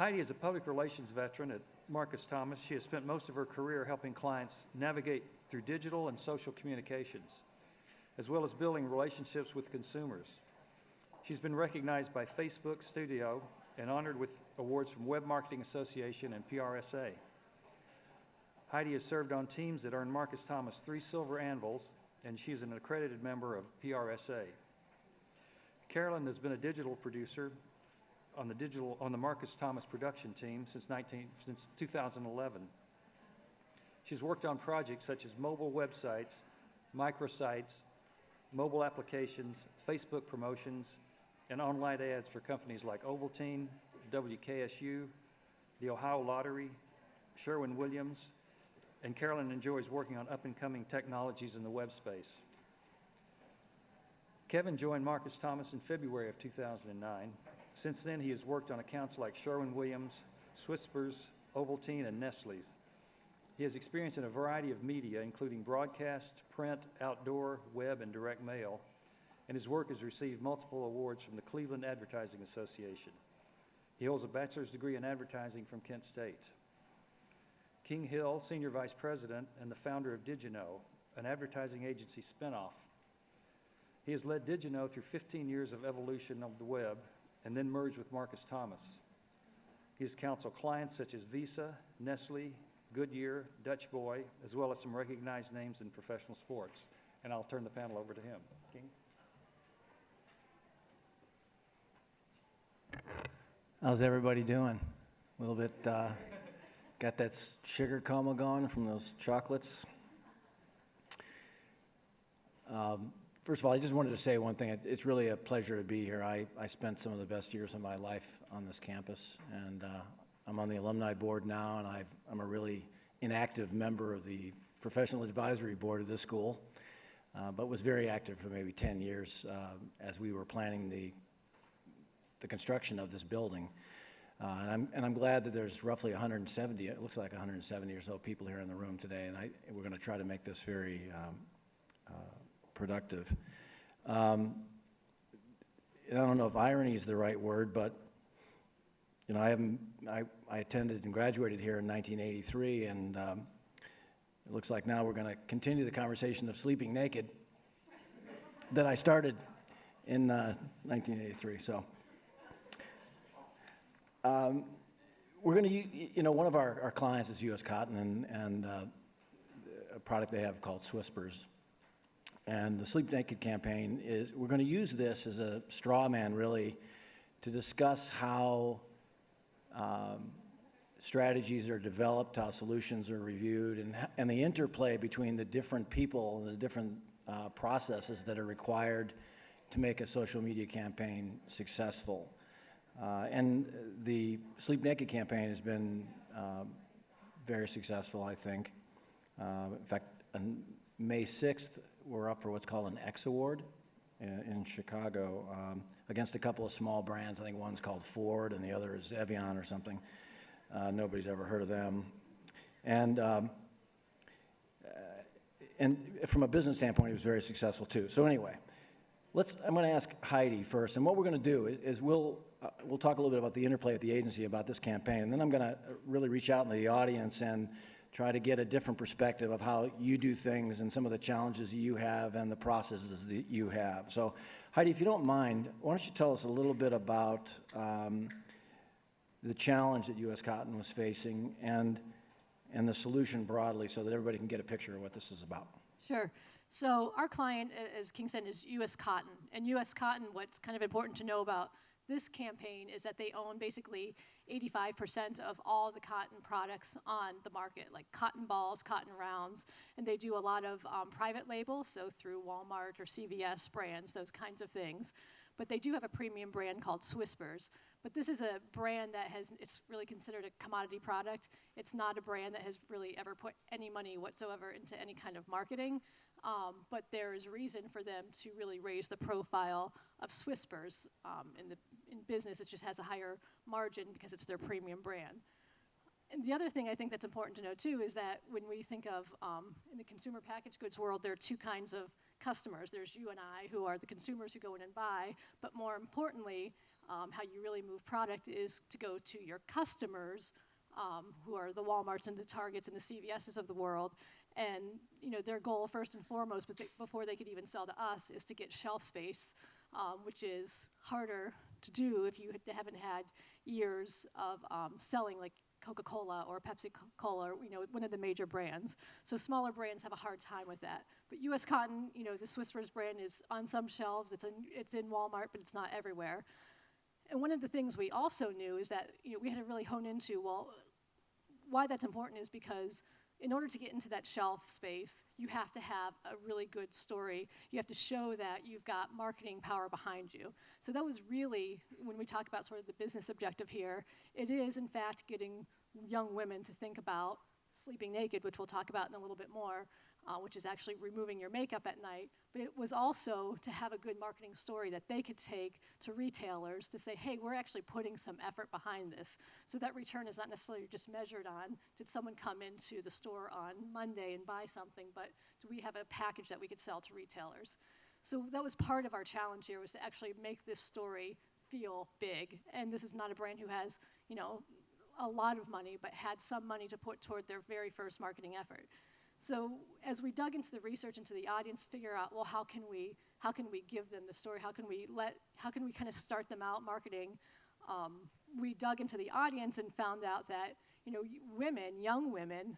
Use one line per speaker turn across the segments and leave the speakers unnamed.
Heidi is a public relations veteran at Marcus Thomas. She has spent most of her career helping clients navigate through digital and social communications, as well as building relationships with consumers. She's been recognized by Facebook Studio and honored with awards from Web Marketing Association and PRSA. Heidi has served on teams that earned Marcus Thomas 3 silver anvils, and she is an accredited member of PRSA. Carolyn has been a digital producer on the Marcus Thomas production team since 2011. She's worked on projects such as mobile websites, microsites, mobile applications, Facebook promotions, and online ads for companies like Ovaltine, WKSU, the Ohio Lottery, Sherwin-Williams, and Carolyn enjoys working on up-and-coming technologies in the web space. Kevin joined Marcus Thomas in February of 2009. Since then, he has worked on accounts like Sherwin-Williams, Swispers, Ovaltine, and Nestle's. He has experience in a variety of media, including broadcast, print, outdoor, web, and direct mail, and his work has received multiple awards from the Cleveland Advertising Association. He holds a bachelor's degree in advertising from Kent State. King Hill, Senior Vice President and the founder of Digino, an advertising agency spinoff. He has led Digino through 15 years of evolution of the web and then merged with Marcus Thomas. He has counseled clients such as Visa, Nestle, Goodyear, Dutch Boy, as well as some recognized names in professional sports. And I'll turn the panel over to him. King?
How's everybody doing? A little bit, got that sugar coma going from those chocolates? First of all, I just wanted to say one thing. It's really a pleasure to be here. I spent some of the best years of my life on this campus, and I'm on the alumni board now, and I'm a really inactive member of the professional advisory board of this school, but was very active for maybe 10 years as we were planning the construction of this building. And I'm glad that there's roughly 170, it looks like 170 or so people here in the room today, and we're going to try to make this very productive. And I don't know if irony is the right word, but you know, I attended and graduated here in 1983, and it looks like now we're going to continue the conversation of sleeping naked that I started in 1983. So we're going to, you know, one of our clients is U.S. Cotton and a product they have called Swispers. And the Sleep Naked campaign is, we're going to use this as a straw man, really, to discuss how strategies are developed, how solutions are reviewed, and the interplay between the different people and the different processes that are required to make a social media campaign successful. And the Sleep Naked campaign has been very successful, I think. In fact, on May 6th, we're up for what's called an X Award in Chicago against a couple of small brands. I think one's called Ford and the other is Evian or something. Nobody's ever heard of them. And from a business standpoint, it was very successful too. So anyway, I'm going to ask Heidi first. And what we're going to do is we'll talk a little bit about the interplay at the agency about this campaign. And then I'm going to really reach out into the audience and try to get a different perspective of how you do things and some of the challenges you have and the processes that you have. So, Heidi, if you don't mind, why don't you tell us a little bit about the challenge that U.S. Cotton was facing and the solution broadly so that everybody can get a picture of what this is about.
Sure. So our client, as King said, is U.S. Cotton. And U.S. Cotton, what's kind of important to know about this campaign is that they own basically 85% of all the cotton products on the market, like cotton balls, cotton rounds, and they do a lot of private labels, so through Walmart or CVS brands, those kinds of things. But they do have a premium brand called Swispers. But this is a brand that it's really considered a commodity product. It's not a brand that has really ever put any money whatsoever into any kind of marketing. But there is reason for them to really raise the profile of Swispers in business. It just has a higher margin because it's their premium brand. And the other thing I think that's important to know too is that when we think of in the consumer packaged goods world, there are two kinds of customers. There's you and I, who are the consumers who go in and buy, but more importantly, how you really move product is to go to your customers, who are the Walmarts and the Targets and the CVSs of the world. And their goal, first and foremost, before they could even sell to us, is to get shelf space, which is harder to do if you haven't had years of selling like Coca-Cola or Pepsi-Cola, or one of the major brands. So smaller brands have a hard time with that. But U.S. Cotton, the Swiss Whispers brand is on some shelves. It's in Walmart, but it's not everywhere. And one of the things we also knew is that we had to really hone into, well, why that's important is because in order to get into that shelf space, you have to have a really good story. You have to show that you've got marketing power behind you. So that was really, when we talk about sort of the business objective here, it is in fact getting young women to think about sleeping naked, which we'll talk about in a little bit more, which is actually removing your makeup at night. But it was also to have a good marketing story that they could take to retailers to say, hey, we're actually putting some effort behind this. So that return is not necessarily just measured on, did someone come into the store on Monday and buy something, but do we have a package that we could sell to retailers? So that was part of our challenge here, was to actually make this story feel big. And this is not a brand who has, a lot of money, but had some money to put toward their very first marketing effort. So as we dug into the research, into the audience, figure out, well, how can we give them the story? How can we kind of start them out marketing? We dug into the audience and found out that, women, young women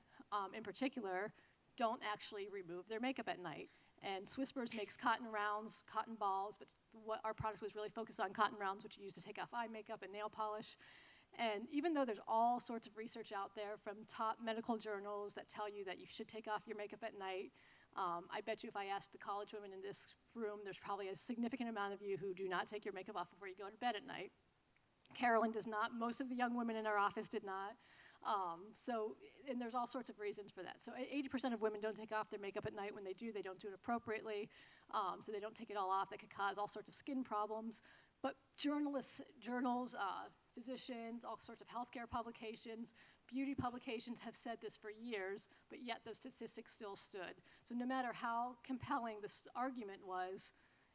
in particular, don't actually remove their makeup at night. And Swiss Whispers makes cotton rounds, cotton balls, but what our product was really focused on cotton rounds, which you use to take off eye makeup and nail polish. And even though there's all sorts of research out there from top medical journals that tell you that you should take off your makeup at night, I bet you if I asked the college women in this room, there's probably a significant amount of you who do not take your makeup off before you go to bed at night. Carolyn does not. Most of the young women in our office did not. And there's all sorts of reasons for that. So 80% of women don't take off their makeup at night. When they do, they don't do it appropriately. So they don't take it all off. That could cause all sorts of skin problems. But journals, physicians, all sorts of healthcare publications, beauty publications have said this for years, but yet those statistics still stood. So no matter how compelling this argument was,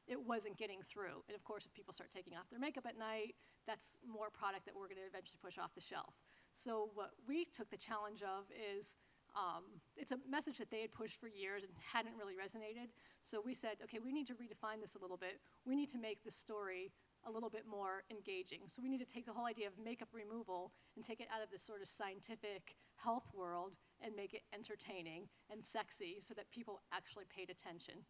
it wasn't getting through. And of course, if people start taking off their makeup at night, that's more product that we're going to eventually push off the shelf. So what we took the challenge of is, it's a message that they had pushed for years and hadn't really resonated. So we said, okay, we need to redefine this a little bit. We need to make this story a little bit more engaging. So we need to take the whole idea of makeup removal and take it out of this sort of scientific health world and make it entertaining and sexy so that people actually paid attention.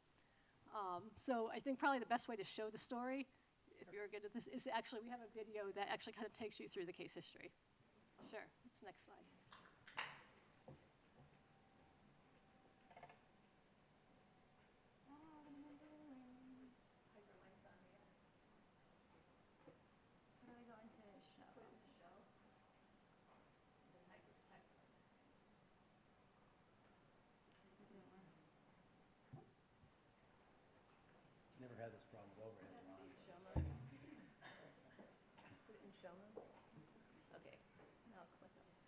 So I think probably the best way to show the story, if you're good at this, is actually, we have a video that actually kind of takes you through the case history. Sure, it's next slide.
Never had this problem with overhead.
Put it in show mode. Okay, now click on it.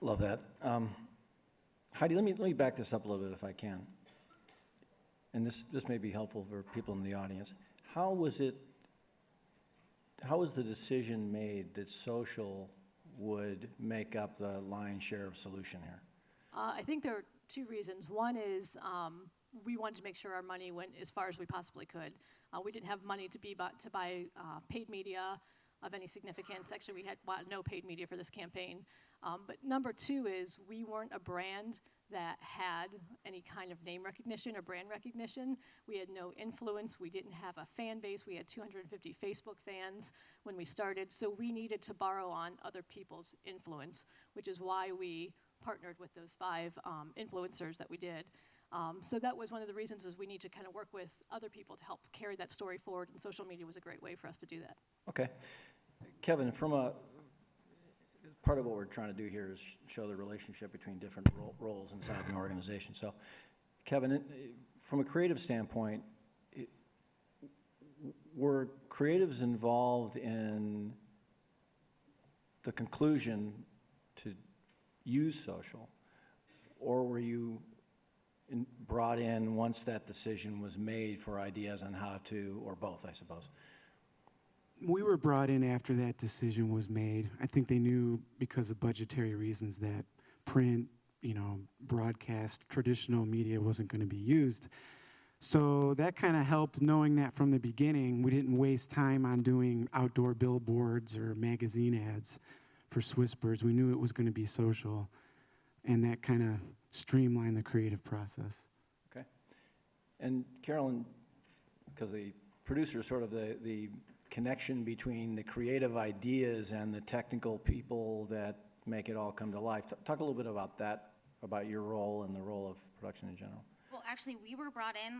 Love that. Heidi, let me back this up a little bit if I can. And this may be helpful for people in the audience. How was the decision made that social would make up the lion's share of solution here?
I think there are two reasons. One is we wanted to make sure our money went as far as we possibly could. We didn't have money to buy paid media of any significance. Actually, we had no paid media for this campaign. But number two is we weren't a brand that had any kind of name recognition or brand recognition. We had no influence. We didn't have a fan base. We had 250 Facebook fans when we started. So we needed to borrow on other people's influence, which is why we partnered with those 5 influencers that we did. So that was one of the reasons is we need to kind of work with other people to help carry that story forward, and social media was a great way for us to do that.
Okay. Kevin, part of what we're trying to do here is show the relationship between different roles inside an organization. So, Kevin, from a creative standpoint, were creatives involved in the conclusion to use social, or were you brought in once that decision was made for ideas on how to, or both, I suppose?
We were brought in after that decision was made. I think they knew because of budgetary reasons that print, broadcast, traditional media wasn't going to be used. So that kind of helped, knowing that from the beginning. We didn't waste time on doing outdoor billboards or magazine ads for Swispers. We knew it was going to be social, and that kind of streamlined the creative process.
Okay. And Carolyn, because the producer is sort of the connection between the creative ideas and the technical people that make it all come to life. Talk a little bit about that, about your role and the role of production in general.
Well, actually, we were brought in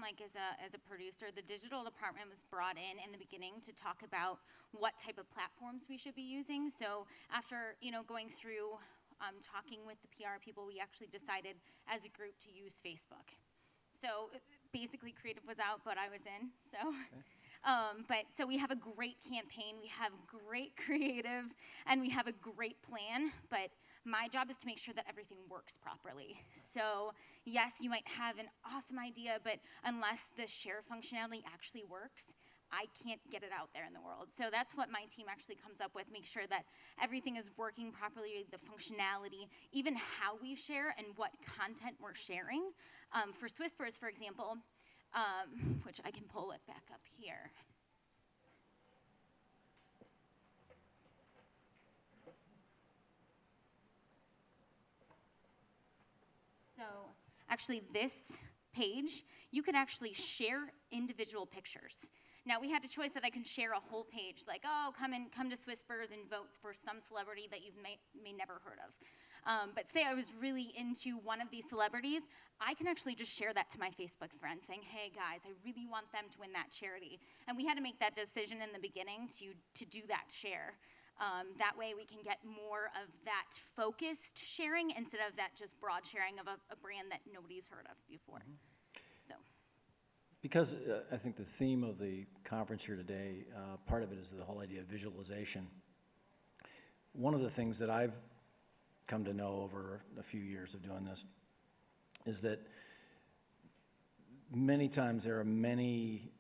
as a producer. The digital department was brought in the beginning to talk about what type of platforms we should be using. So after going through talking with the PR people, we actually decided as a group to use Facebook. So basically, creative was out, but I was in. So. Okay. So we have a great campaign, we have great creative, and we have a great plan, but my job is to make sure that everything works properly. So yes, you might have an awesome idea, but unless the share functionality actually works, I can't get it out there in the world. So that's what my team actually comes up with, make sure that everything is working properly, the functionality, even how we share and what content we're sharing. For Swispers, for example, which I can pull it back up here. So actually this page, you can actually share individual pictures. Now we had a choice that I can share a whole page, like, oh, come to Swispers and vote for some celebrity that you may never heard of. But say I was really into one of these celebrities, I can actually just share that to my Facebook friends saying, hey guys, I really want them to win that charity. And we had to make that decision in the beginning to do that share. That way we can get more of that focused sharing instead of that just broad sharing of a brand that nobody's heard of before. So.
Because I think the theme of the conference here today, part of it is the whole idea of visualization. One of the things that I've come to know over a few years of doing this is that many times there are many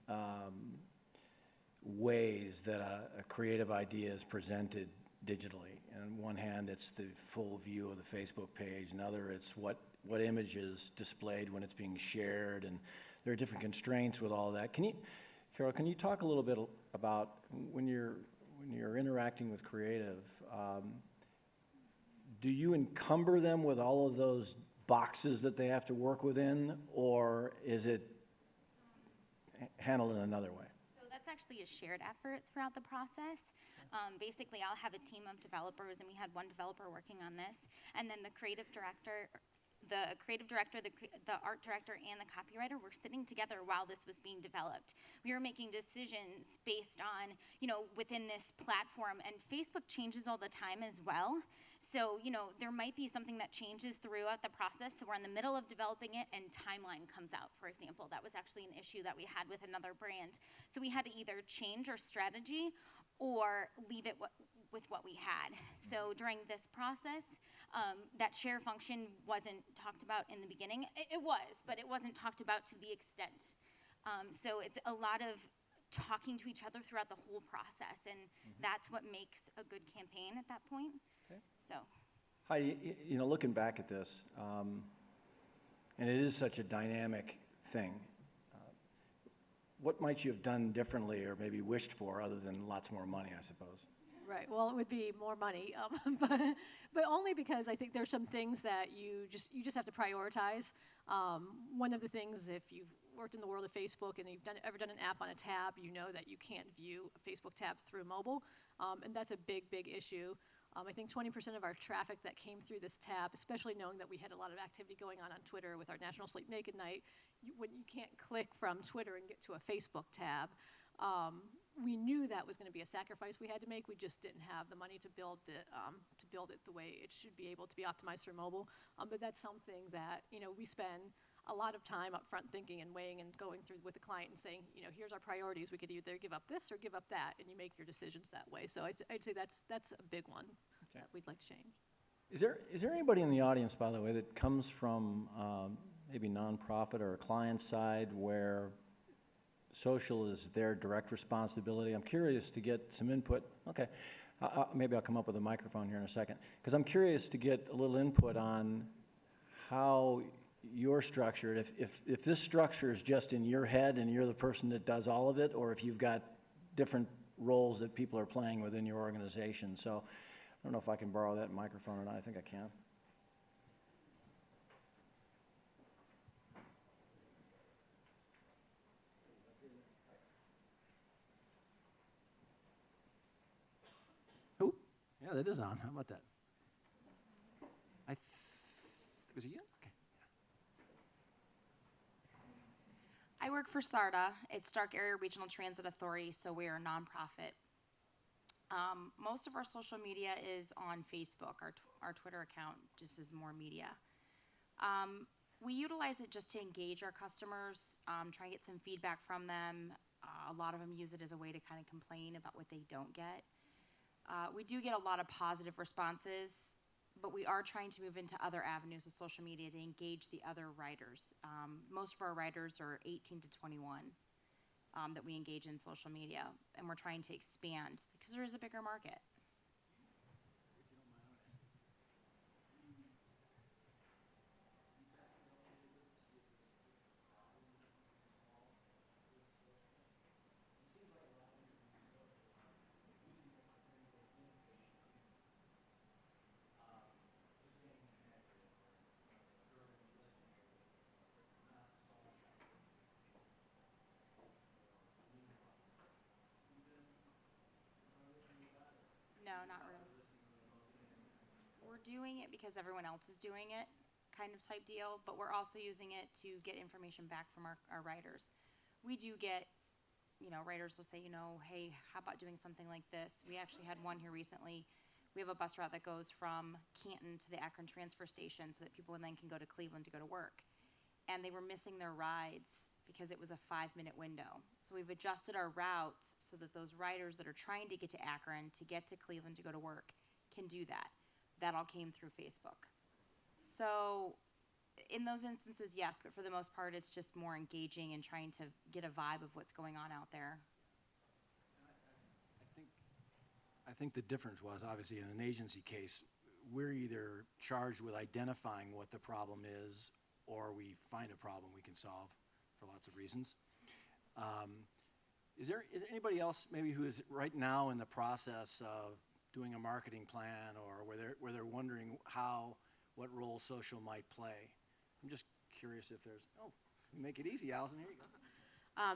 ways that a creative idea is presented digitally. And on one hand, it's the full view of the Facebook page. Another, it's what image is displayed when it's being shared, and there are different constraints with all that. Carol, can you talk a little bit about when you're interacting with creative, do you encumber them with all of those boxes that they have to work within, or is it handled in another way?
So that's actually a shared effort throughout the process. Basically, I'll have a team of developers, and we had one developer working on this, and then the creative director, the art director, and the copywriter were sitting together while this was being developed. We were making decisions based on, within this platform, and Facebook changes all the time as well. So, there might be something that changes throughout the process. So we're in the middle of developing it and timeline comes out, for example. That was actually an issue that we had with another brand. So we had to either change our strategy or leave it with what we had. So during this process, That share function wasn't talked about in the beginning. It was, but it wasn't talked about to the extent. So it's a lot of talking to each other throughout the whole process, and that's what makes a good campaign at that point.
Okay.
So.
Heidi, looking back at this, and it is such a dynamic thing, what might you have done differently or maybe wished for other than lots more money, I suppose?
Right, well, it would be more money, but only because I think there's some things that you just have to prioritize. One of the things, if you've worked in the world of Facebook and you've ever done an app on a tab, you know that you can't view Facebook tabs through mobile, and that's a big issue. I think 20% of our traffic that came through this tab, especially knowing that we had a lot of activity going on Twitter with our National Sleep Naked Night, when you can't click from Twitter and get to a Facebook tab, we knew that was going to be a sacrifice we had to make. We just didn't have the money to build it the way it should be able to be optimized for mobile. But that's something that we spend a lot of time up front thinking and weighing and going through with the client and saying, here's our priorities. We could either give up this or give up that, and you make your decisions that way. So I'd say that's a big one that we'd like to change.
Is there anybody in the audience, by the way, that comes from maybe nonprofit or a client side where social is their direct responsibility? I'm curious to get some input. Okay, maybe I'll come up with a microphone here in a second, because I'm curious to get a little input on how you're structured. If this structure is just in your head and you're the person that does all of it, or if you've got different roles that people are playing within your organization. So I don't know if I can borrow that microphone or not. I think I can. Oh, yeah, that is on. How about that? Was it you? Okay.
I work for SARTA. It's Stark Area Regional Transit Authority, so we are a nonprofit. Most of our social media is on Facebook. Our Twitter account just is more media. We utilize it just to engage our customers, try and get some feedback from them. A lot of them use it as a way to kind of complain about what they don't get. We do get a lot of positive responses, but we are trying to move into other avenues of social media to engage the other riders. Most of our riders are 18 to 21 that we engage in social media, and we're trying to expand because there is a bigger market. No, not really. We're doing it because everyone else is doing it, kind of type deal, but we're also using it to get information back from our riders. We do get, riders will say, hey, how about doing something like this? We actually had one here recently. We have a bus route that goes from Canton to the Akron transfer station so that people then can go to Cleveland to go to work. And they were missing their rides because it was a 5-minute window. So we've adjusted our routes so that those riders that are trying to get to Akron to get to Cleveland to go to work can do that. That all came through Facebook. So in those instances, yes, but for the most part, it's just more engaging and trying to get a vibe of what's going on out there.
I think the difference was, obviously, in an agency case, we're either charged with identifying what the problem is, or we find a problem we can solve for lots of reasons. Is there anybody else maybe who is right now in the process of doing a marketing plan, or where they're wondering what role social might play? I'm just curious if there's, make it easy, Allison, here you go.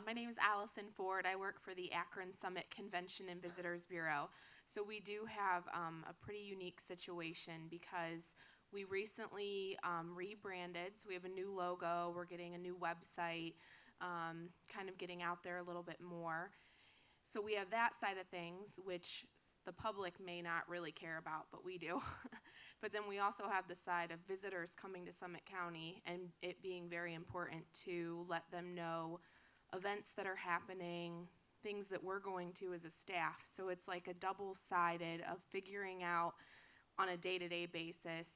My name is Allison Ford. I work for the Akron Summit Convention and Visitors Bureau. So we do have a pretty unique situation because we recently rebranded. So we have a new logo. We're getting a new website, kind of getting out there a little bit more. So we have that side of things, which the public may not really care about, but we do. But then we also have the side of visitors coming to Summit County and it being very important to let them know events that are happening, things that we're going to as a staff. So it's like a double-sided of figuring out on a day-to-day basis,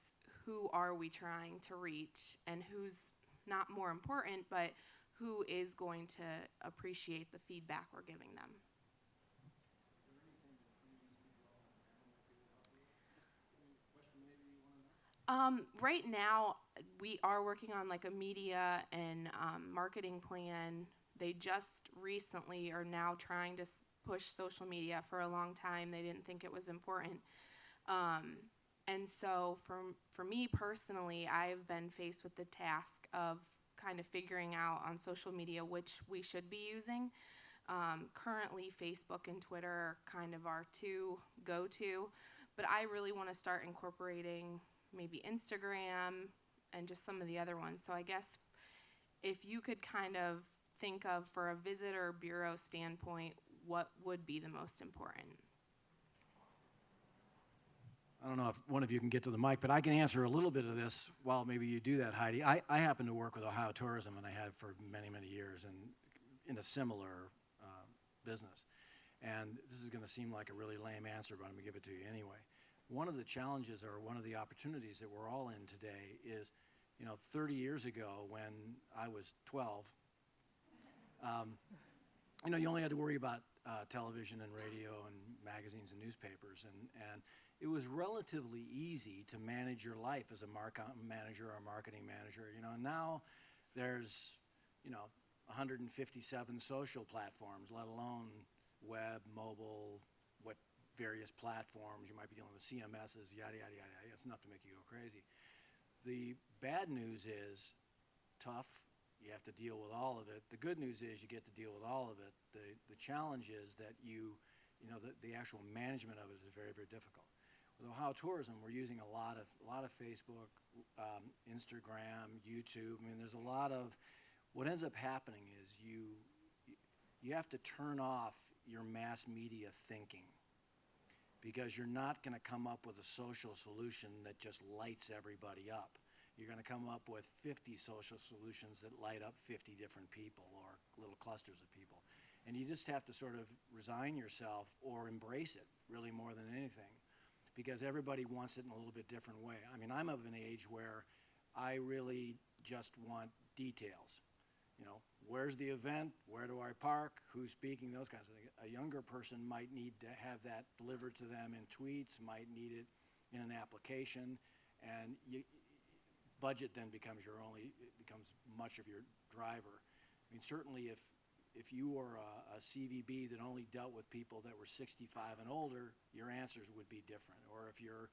who are we trying to reach, and who's not more important, but who is going to appreciate the feedback we're giving them. Right now, we are working on like a media and marketing plan. They just recently are now trying to push social media. For a long time, they didn't think it was important. And so for me personally, I've been faced with the task of kind of figuring out on social media which we should be using. Currently, Facebook and Twitter are kind of our two go-to, but I really want to start incorporating maybe Instagram and just some of the other ones. So I guess if you could kind of think of, for a visitor bureau standpoint, what would be the most important?
I don't know if one of you can get to the mic, but I can answer a little bit of this while maybe you do that, Heidi. I happen to work with Ohio Tourism, and I have for many, many years, and in a similar business. And this is going to seem like a really lame answer, but I'm going to give it to you anyway. One of the challenges, or one of the opportunities that we're all in today is, 30 years ago when I was 12, you only had to worry about television and radio and magazines and newspapers, and it was relatively easy to manage your life as a manager or a marketing manager. Now there's 157 social platforms, let alone web, mobile, what various platforms. You might be dealing with CMSs, yada, yada, yada. It's enough to make you go crazy. The bad news is tough. You have to deal with all of it. The good news is you get to deal with all of it. The challenge is that the actual management of it is very, very difficult. With Ohio Tourism, we're using a lot of Facebook, Instagram, YouTube. I mean, there's a lot of, what ends up happening is you have to turn off your mass media thinking, because you're not going to come up with a social solution that just lights everybody up. You're going to come up with 50 social solutions that light up 50 different people or little clusters of people. And you just have to sort of resign yourself or embrace it, really, more than anything, because everybody wants it in a little bit different way. I mean, I'm of an age where I really just want details. Where's the event? Where do I park? Who's speaking? Those kinds of things. A younger person might need to have that delivered to them in tweets, might need it in an application, and budget then becomes much of your driver. I mean, certainly if you were a CVB that only dealt with people that were 65 and older, your answers would be different. Or if you're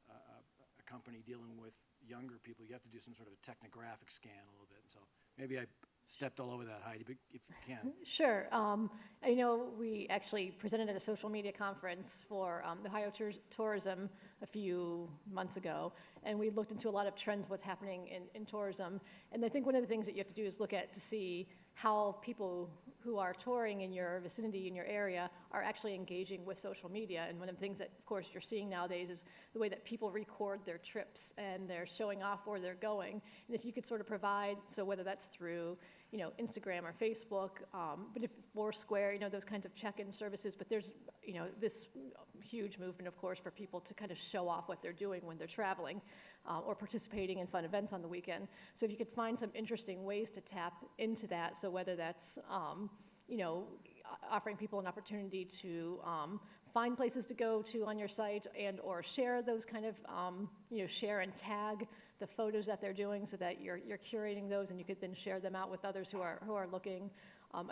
a company dealing with younger people, you have to do some sort of a technographic scan a little bit. So maybe I stepped all over that, Heidi, but if you can.
Sure. We actually presented at a social media conference for the Ohio Tourism a few months ago, and we looked into a lot of trends, what's happening in tourism. And I think one of the things that you have to do is look at to see how people who are touring in your vicinity, in your area, are actually engaging with social media. And one of the things that, of course, you're seeing nowadays is the way that people record their trips and they're showing off where they're going. And if you could sort of provide, so whether that's through Instagram or Facebook, but if Foursquare, those kinds of check-in services, but there's, this huge movement, of course, for people to kind of show off what they're doing when they're traveling or participating in fun events on the weekend. So if you could find some interesting ways to tap into that, so whether that's, offering people an opportunity to find places to go to on your site and or share those kind of, share and tag the photos that they're doing so that you're curating those and you could then share them out with others who are looking.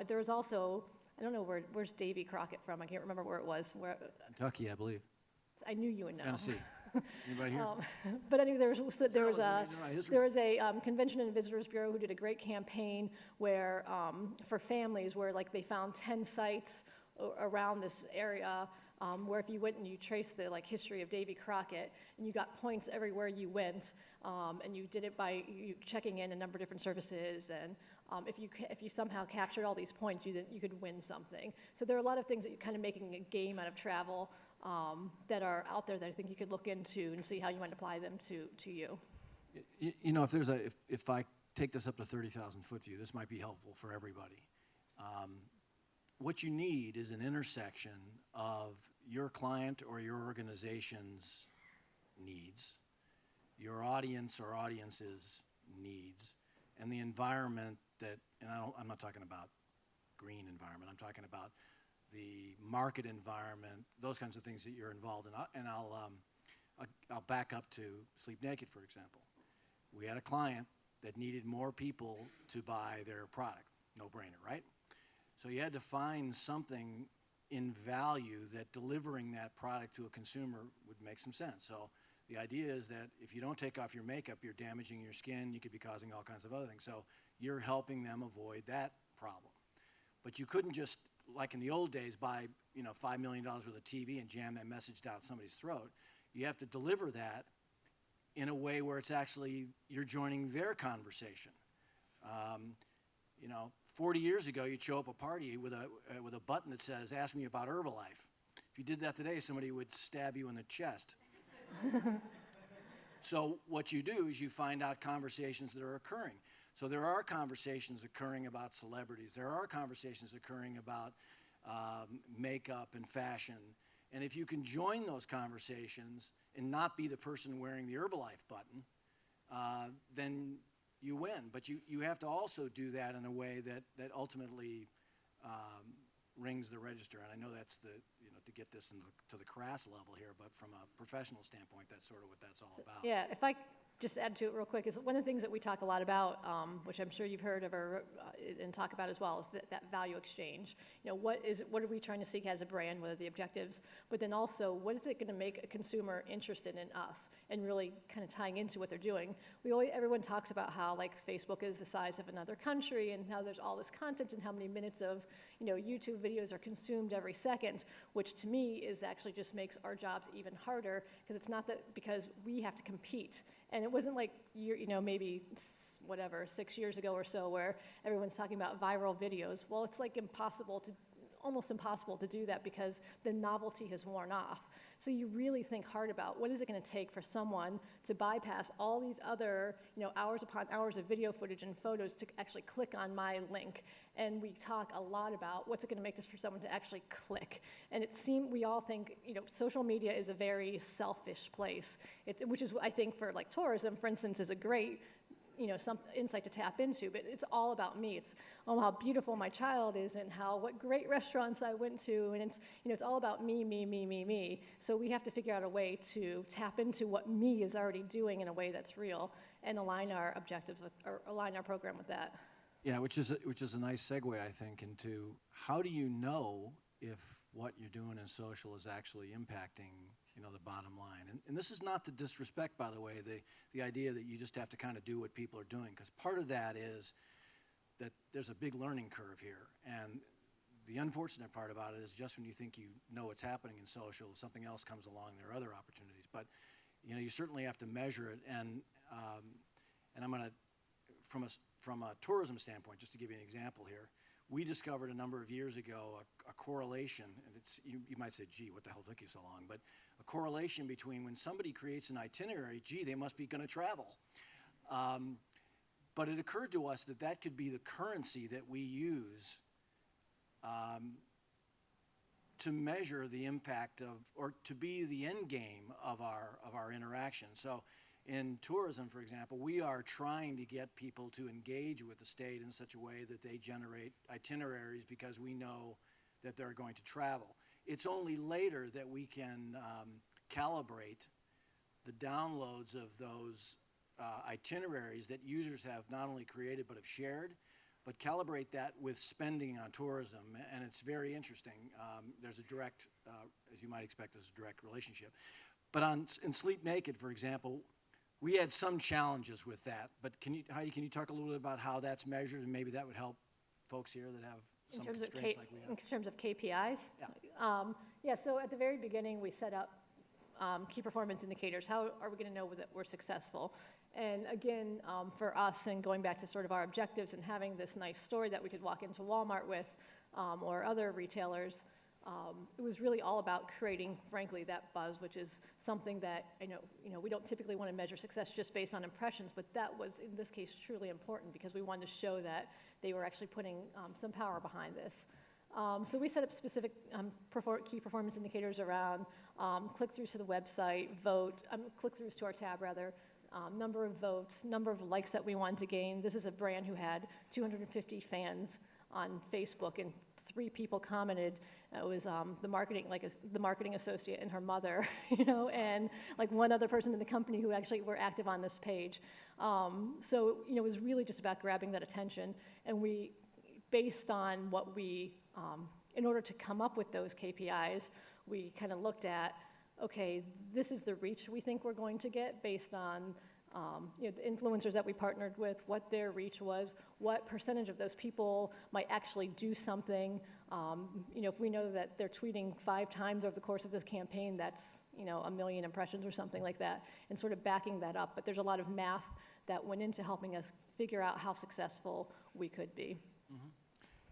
There was also, I don't know, where's Davy Crockett from? I can't remember where it was.
Kentucky, I believe.
I knew you would know.
Tennessee. Anybody here?
But anyway, there was a Convention and Visitors Bureau who did a great campaign where for families where they found 10 sites around this area where if you went and you traced the history of Davy Crockett and you got points everywhere you went, and you did it by you checking in a number of different services, and if you somehow captured all these points, you could win something. So there are a lot of things that you're kind of making a game out of travel that are out there that I think you could look into and see how you might apply them to you.
If I take this up to 30,000 foot view, this might be helpful for everybody. What you need is an intersection of your client or your organization's needs, your audience or audience's needs, and the environment that, and I'm not talking about green environment, I'm talking about the market environment, those kinds of things that you're involved in. And I'll back up to Sleep Naked, for example. We had a client that needed more people to buy their product. No brainer, right? So you had to find something in value that delivering that product to a consumer would make some sense. So the idea is that if you don't take off your makeup, you're damaging your skin, you could be causing all kinds of other things. So you're helping them avoid that problem. But you couldn't just, like in the old days, buy $5 million worth of TV and jam that message down somebody's throat. You have to deliver that in a way where it's actually, you're joining their conversation. 40 years ago, you'd show up a party with a button that says, ask me about Herbalife. If you did that today, somebody would stab you in the chest. So what you do is you find out conversations that are occurring. So there are conversations occurring about celebrities. There are conversations occurring about makeup and fashion. And if you can join those conversations and not be the person wearing the Herbalife button, then you win. But you have to also do that in a way that ultimately rings the register. And I know that's to get this to the crass level here, but from a professional standpoint, that's sort of what that's all about.
Yeah, if I just add to it real quick, is one of the things that we talk a lot about, which I'm sure you've heard of and talk about as well, is that value exchange. What are we trying to seek as a brand, what are the objectives, but then also, what is it going to make a consumer interested in us, and really kind of tying into what they're doing. Everyone talks about how Facebook is the size of another country, and how there's all this content, and how many minutes of YouTube videos are consumed every second, which to me is actually just makes our jobs even harder, because it's not that, because we have to compete. And it wasn't like, maybe 6 years ago or so, where everyone's talking about viral videos. Well, it's almost impossible to do that, because the novelty has worn off. So you really think hard about what is it going to take for someone to bypass all these other, hours upon hours of video footage and photos to actually click on my link. And we talk a lot about what's it going to make this for someone to actually click. And we all think, social media is a very selfish place, which is, I think, for tourism, for instance, is a great some insight to tap into, but it's all about me. It's how beautiful my child is, and what great restaurants I went to, and it's all about me, me, me, me, me. So we have to figure out a way to tap into what me is already doing in a way that's real, and align our objectives or align our program with that.
Yeah, which is a nice segue, I think, into how do you know if what you're doing in social is actually impacting the bottom line. And this is not to disrespect, by the way, the idea that you just have to kind of do what people are doing, because part of that is that there's a big learning curve here. And the unfortunate part about it is just when you think you know what's happening in social, something else comes along, there are other opportunities. But you certainly have to measure it. And I'm going to, from a tourism standpoint, just to give you an example here, we discovered a number of years ago a correlation, and you might say, gee, what the hell took you so long? But a correlation between when somebody creates an itinerary, gee, they must be going to travel. But it occurred to us that could be the currency that we use to measure the impact or to be the end game of our interaction. So in tourism, for example, we are trying to get people to engage with the state in such a way that they generate itineraries, because we know that they're going to travel. It's only later that we can calibrate the downloads of those itineraries that users have not only created but have shared, but calibrate that with spending on tourism, and it's very interesting. There's a direct, as you might expect, there's a direct relationship. But in Sleep Naked, for example, we had some challenges with that, but Heidi, can you talk a little bit about how that's measured, and maybe that would help folks here that have some constraints like we have?
In terms of KPIs?
Yeah.
So at the very beginning, we set up key performance indicators. How are we going to know that we're successful? And again, for us, and going back to sort of our objectives and having this nice story that we could walk into Walmart with or other retailers, it was really all about creating, frankly, that buzz, which is something that we don't typically want to measure success just based on impressions, but that was, in this case, truly important, because we wanted to show that they were actually putting some power behind this. So we set up specific key performance indicators around click-throughs to the website, click-throughs to our tab rather, number of votes, number of likes that we wanted to gain. This is a brand who had 250 fans on Facebook, and 3 people commented. It was the marketing associate and her mother, and like one other person in the company who actually were active on this page. So it was really just about grabbing that attention, and we, based on what we, in order to come up with those KPIs, we kind of looked at, okay, this is the reach we think we're going to get based on the influencers that we partnered with, what their reach was, what percentage of those people might actually do something. If we know that they're tweeting 5 times over the course of this campaign, that's 1 million impressions or something like that, and sort of backing that up. But there's a lot of math that went into helping us figure out how successful we could be.
Mm-hmm.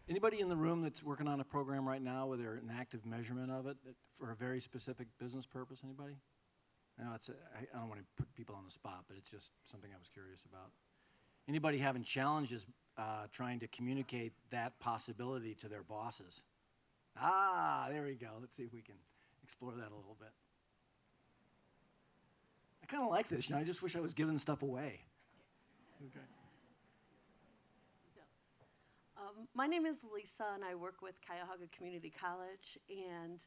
Anybody in the room that's working on a program right now where they're an active measurement of it for a very specific business purpose? Anybody? I know I don't want to put people on the spot, but it's just something I was curious about. Anybody having challenges trying to communicate that possibility to their bosses? There we go. Let's see if we can explore that a little bit. I kind of like this. I just wish I was giving stuff away. Okay.
My name is Lisa, and I work with Cuyahoga Community College, and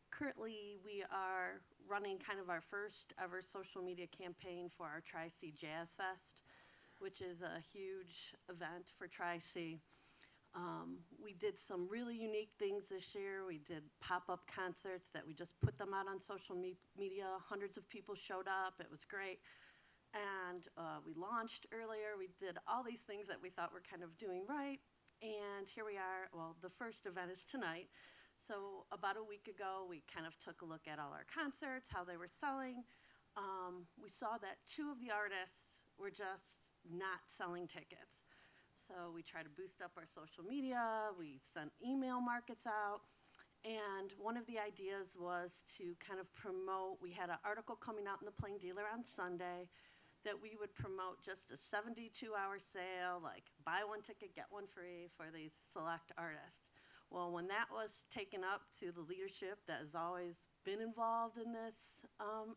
currently we are running kind of our first ever social media campaign for our Tri-C Jazz Fest, which is a huge event for Tri-C. We did some really unique things this year. We did pop-up concerts that we just put them out on social media. Hundreds of people showed up. It was great. And we launched earlier. We did all these things that we thought were kind of doing right. And here we are. Well, the first event is tonight. So about a week ago, we kind of took a look at all our concerts, how they were selling. We saw that 2 of the artists were just not selling tickets. So we tried to boost up our social media. We sent email markets out. And one of the ideas was to kind of promote, we had an article coming out in the Plain Dealer on Sunday that we would promote just a 72-hour sale, like buy 1 ticket, get 1 free for these select artists. Well, when that was taken up to the leadership that has always been involved in this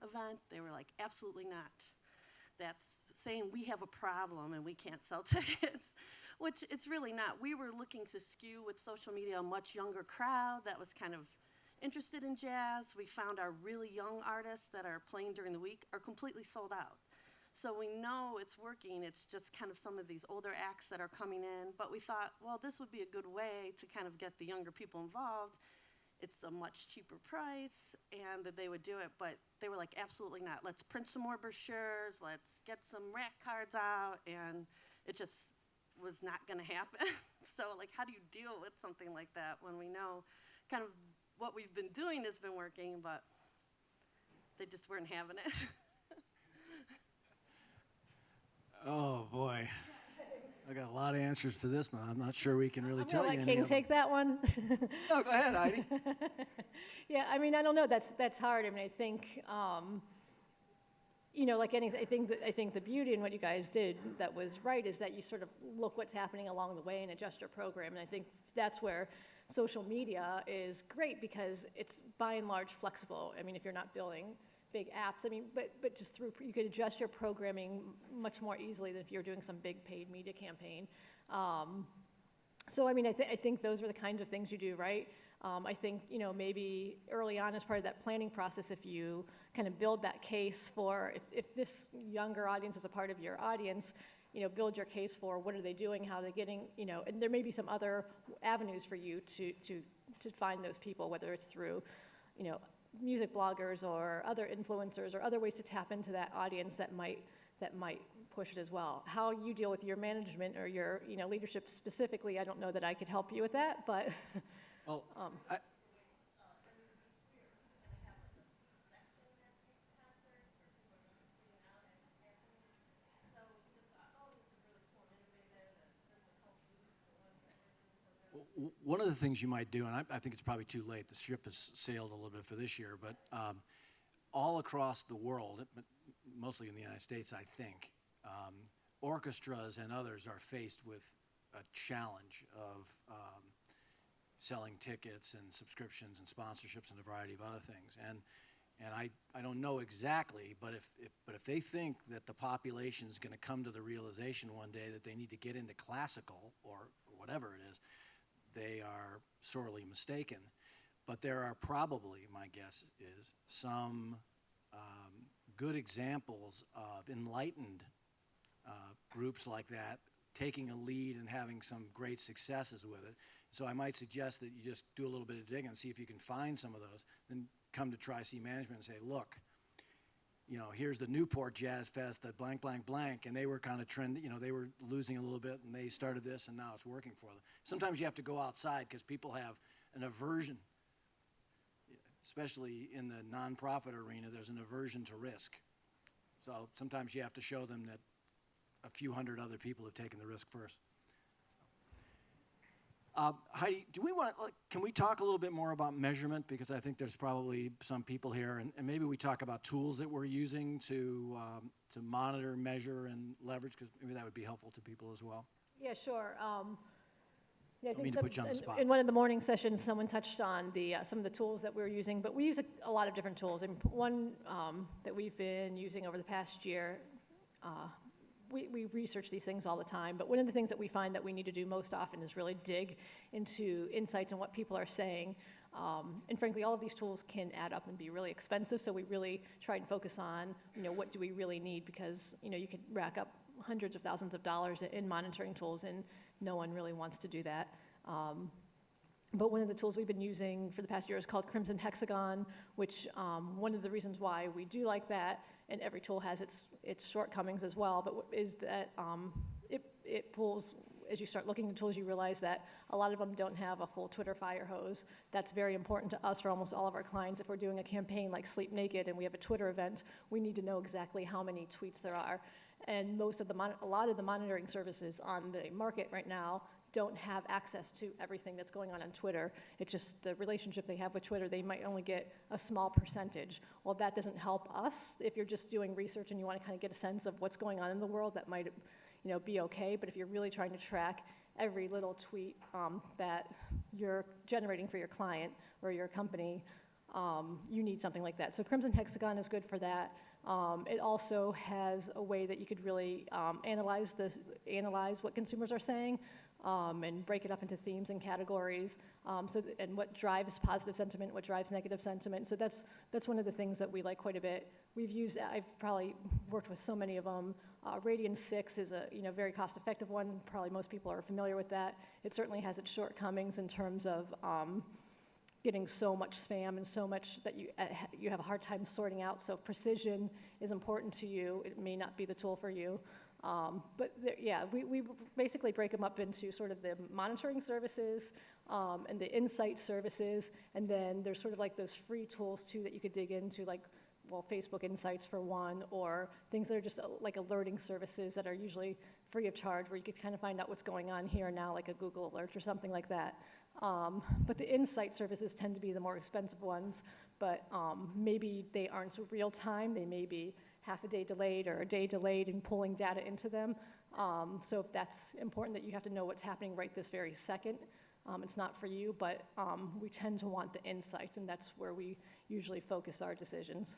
event, they were like, absolutely not. That's saying we have a problem and we can't sell tickets, which it's really not. We were looking to skew with social media a much younger crowd that was kind of interested in jazz. We found our really young artists that are playing during the week are completely sold out. So we know it's working. It's just kind of some of these older acts that are coming in. But we thought, well, this would be a good way to kind of get the younger people involved. It's a much cheaper price, and that they would do it. But they were like, absolutely not. Let's print some more brochures. Let's get some rack cards out. And it just was not going to happen. So, like, how do you deal with something like that when we know kind of what we've been doing has been working, but they just weren't having it?
Oh, boy. I got a lot of answers for this, but I'm not sure we can really tell you
I'm gonna
any
let King
of them.
take that one.
No, go ahead, Heidi.
Yeah, I mean, I don't know. That's hard. I mean, I think, like anything, I think the beauty in what you guys did that was right is that you sort of look what's happening along the way and adjust your program. And I think that's where social media is great because it's by and large flexible. I mean, if you're not building big apps, I mean, but just through, you could adjust your programming much more easily than if you're doing some big paid media campaign. So, I mean, I think those are the kinds of things you do, right? I think, maybe early on as part of that planning process, if you kind of build that case for, if this younger audience is a part of your audience, build your case for what are they doing, how are they getting, and there may be some other avenues for you to find those people, whether it's through, music bloggers or other influencers or other ways to tap into that audience that might push it as well. How you deal with your management or your leadership specifically, I don't know that I could help you with that, but
Well, one of the things you might do, and I think it's probably too late, the ship has sailed a little bit for this year, but all across the world, but mostly in the United States, I think, orchestras and others are faced with a challenge of selling tickets and subscriptions and sponsorships and a variety of other things. And I don't know exactly, but if they think that the population is going to come to the realization one day that they need to get into classical or whatever it is, they are sorely mistaken. But there are probably, my guess is, some good examples of enlightened groups like that taking a lead and having some great successes with it. So I might suggest that you just do a little bit of digging and see if you can find some of those, then come to Tri-C Management and say, look, you know, here's the Newport Jazz Fest at blank, blank, blank, and they were kind of trending, you know, they were losing a little bit, and they started this, and now it's working for them. Sometimes you have to go outside because people have an aversion, especially in the nonprofit arena, there's an aversion to risk. So sometimes you have to show them that a few hundred other people have taken the risk first. Heidi, do we want to, can we talk a little bit more about measurement? Because I think there's probably some people here, and maybe we talk about tools that we're using to monitor, measure, and leverage, because maybe that would be helpful to people as well.
Yeah, sure. Yeah, I
Don't mean
think
to put you on the spot.
in one of the morning sessions, someone touched on some of the tools that we're using, but we use a lot of different tools. And one that we've been using over the past year, we research these things all the time, but one of the things that we find that we need to do most often is really dig into insights and what people are saying. And frankly, all of these tools can add up and be really expensive, so we really try and focus on, you know, what do we really need, because, you know, you could rack up hundreds of thousands of dollars in monitoring tools, and no one really wants to do that. But one of the tools we've been using for the past year is called Crimson Hexagon, which one of the reasons why we do like that, and every tool has its shortcomings as well, but is that it pulls, as you start looking at tools, you realize that a lot of them don't have a full Twitter fire hose. That's very important to us for almost all of our clients. If we're doing a campaign like Sleep Naked and we have a Twitter event, we need to know exactly how many tweets there are. And most of a lot of the monitoring services on the market right now don't have access to everything that's going on Twitter. It's just the relationship they have with Twitter, they might only get a small percentage. Well, that doesn't help us. If you're just doing research and you want to kind of get a sense of what's going on in the world, that might, you know, be okay. But if you're really trying to track every little tweet that you're generating for your client or your company, you need something like that. So Crimson Hexagon is good for that. It also has a way that you could really analyze what consumers are saying. And break it up into themes and categories, and what drives positive sentiment, what drives negative sentiment. So that's one of the things that we like quite a bit. I've probably worked with so many of them. Radian 6 is a very cost-effective one. Probably most people are familiar with that. It certainly has its shortcomings in terms of getting so much spam and so much that you have a hard time sorting out. So if precision is important to you, it may not be the tool for you. We basically break them up into sort of the monitoring services and the insight services, and then there's sort of like those free tools too that you could dig into, like, well, Facebook Insights for one, or things that are just like alerting services that are usually free of charge, where you could kind of find out what's going on here and now, like a Google alert or something like that. But the insight services tend to be the more expensive ones, but maybe they aren't so real time. They may be half a day delayed or a day delayed in pulling data into them. So if that's important, that you have to know what's happening right this very second, it's not for you, but we tend to want the insights, and that's where we usually focus our decisions.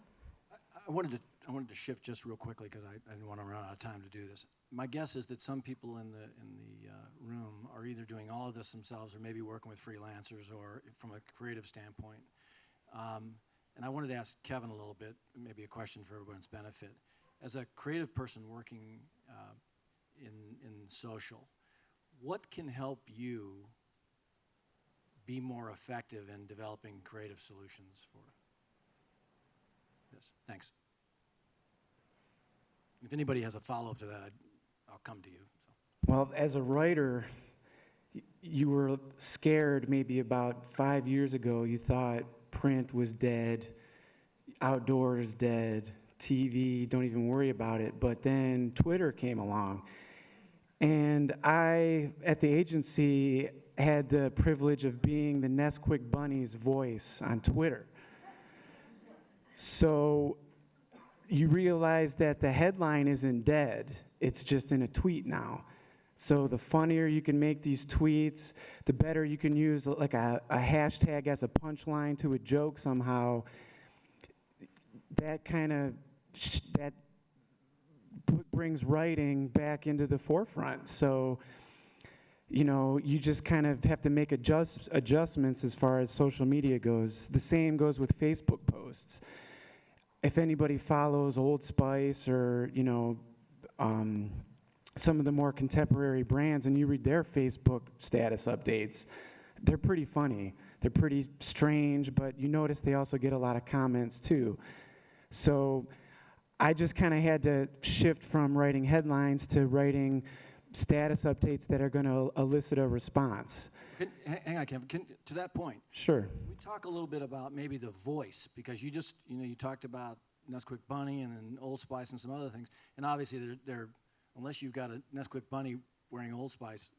I wanted to shift just real quickly because I didn't want to run out of time to do this. My guess is that some people in the room are either doing all of this themselves or maybe working with freelancers or from a creative standpoint. And I wanted to ask Kevin a little bit, maybe a question for everyone's benefit. As a creative person working in social, what can help you be more effective in developing creative solutions for this? Thanks. If anybody has a follow-up to that, I'll come to you. So.
Well, as a writer, you were scared maybe about 5 years ago. You thought print was dead, outdoors dead, TV, don't even worry about it. But then Twitter came along. And I, at the agency, had the privilege of being the Nesquik Bunny's voice on Twitter. So you realize that the headline isn't dead, it's just in a tweet now. So the funnier you can make these tweets, the better you can use like a hashtag as a punchline to a joke somehow. That kind of, that brings writing back into the forefront. So, you know, you just kind of have to make adjustments as far as social media goes. The same goes with Facebook posts. If anybody follows Old Spice or, you know, some of the more contemporary brands and you read their Facebook status updates, they're pretty funny. They're pretty strange, but you notice they also get a lot of comments too. So I just kind of had to shift from writing headlines to writing status updates that are going to elicit a response.
Hang on, Kevin. To that point,
Sure.
we talk a little bit about maybe the voice, because you just, you know, you talked about Nesquik Bunny and then Old Spice and some other things, and obviously they're unless you've got a Nesquik Bunny wearing Old Spice,